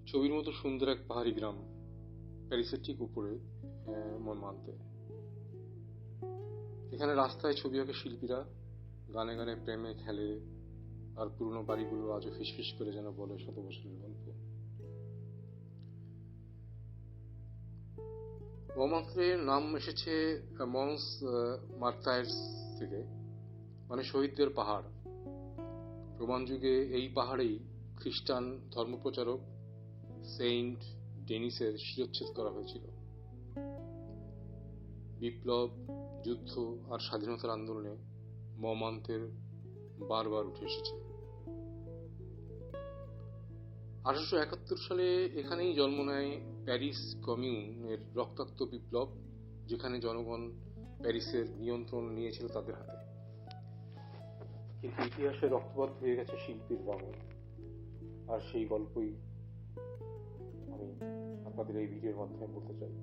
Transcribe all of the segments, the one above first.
ছবির মতো সুন্দর এক পাহাড়ি গ্রাম, প্যারিসের ঠিক উপরে মর্মান্তে। এখানে রাস্তায় ছবি আঁকে শিল্পীরা, গানে গানে প্রেমে খেলে, আর পুরনো বাড়িগুলো আজও ফিসফিস করে যেন বলে শত বছরের গল্প। মর্মান্তের নাম এসেছে মন্স মার্তায়ের থেকে, মানে শহীদদের পাহাড়। রোমান যুগে এই পাহাড়েই খ্রিস্টান ধর্মপ্রচারক সেইন্ট ডেনিসের শিরচ্ছেদ করা হয়েছিল। বিপ্লব, যুদ্ধ আর স্বাধীনতার আন্দোলনে মর্মান্তের বারবার উঠে এসেছে। 1871 সালে এখানেই জন্ম নেয় প্যারিস কমিউনের রক্তাক্ত বিপ্লব, যেখানে জনগণ প্যারিসের নিয়ন্ত্রণ নিয়েছিল তাদের হাতে। কিন্তু ইতিহাসে রক্তপাত হয়ে গেছে শিল্পীর রঙে, আর সেই গল্পই আমি আপনাদের এই ভিডিওর মাধ্যমে বলতে চাই।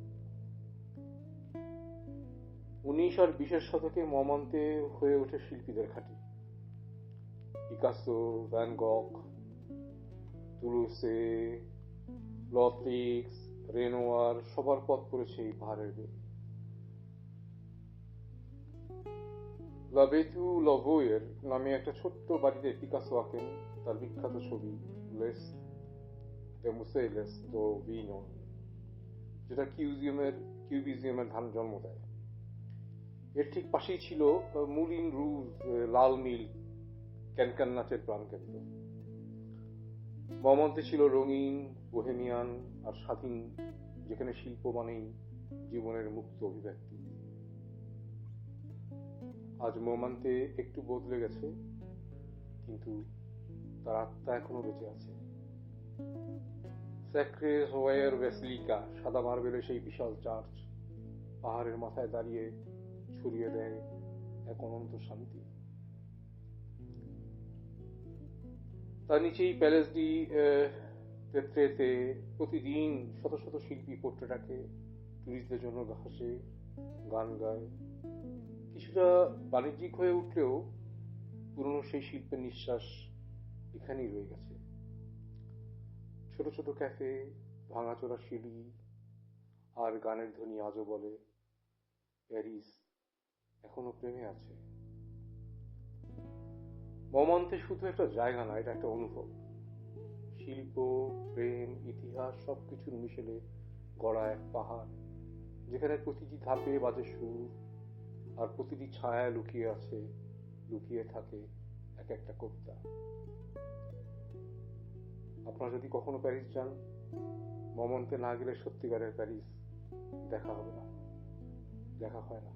19 আর 20 শতকে মর্মান্তে হয়ে ওঠে শিল্পীদের ঘাঁটি। পিকাসো, ভ্যান গখ, তুলুসে, লট্রিক্স, রেনোয়ার সবার পথ পড়েছে এই পাহাড়ের বেয়ে। লাবেথু লভোয়ের নামে একটা ছোট্ট বাড়িতে পিকাসো আঁকেন তার বিখ্যাত ছবি লেস দেমোসেলেস দো ভিনো, যেটা কিউবিজমের জন্ম দেয়। এর ঠিক পাশেই ছিল মুলিন রুজ লাল মিল, ক্যানকান নাচের প্রাণকেন্দ্র। মর্মান্তে ছিল রঙিন, বোহেমিয়ান আর স্বাধীন, যেখানে শিল্প মানেই জীবনের মুক্ত অভিব্যক্তি। আজ মর্মান্তে একটু বদলে গেছে, কিন্তু তার আত্মা এখনো বেঁচে আছে। স্যাক্রে জোয়ের বেসিলিকা, সাদা মার্বেলের সেই বিশাল চার্চ, পাহাড়ের মাথায় দাঁড়িয়ে ছড়িয়ে দেয় এক অনন্ত শান্তি। তার নিচেই প্যালেস ডি তেত্রেতে প্রতিদিন শত শত শিল্পী পোর্ট্রেট আঁকে, টুরিস্টদের জন্য হাসে, গান গায়। কিছুটা বাণিজ্যিক হয়ে উঠলেও পুরনো সেই শিল্পের নিঃশ্বাস এখানেই রয়ে গেছে। ছোট ছোট ক্যাফে, ভাঙাচোরা সিঁড়ি আর গানের ধ্বনি আজও বলে প্যারিস এখনো প্রেমে আছে। মর্মান্তে শুধু একটা জায়গা না, এটা একটা অনুভব। শিল্প, প্রেম, ইতিহাস সবকিছুর মিশেলে গড়া এক পাহাড়, যেখানে প্রতিটি ধাপে বাজে সুর, আর প্রতিটি ছায়ায় লুকিয়ে থাকে এক একটা কবিতা। আপনারা যদি কখনো প্যারিস যান, মর্মান্তে না গেলে সত্যিকারের প্যারিস দেখা হবে না, দেখা হয় না।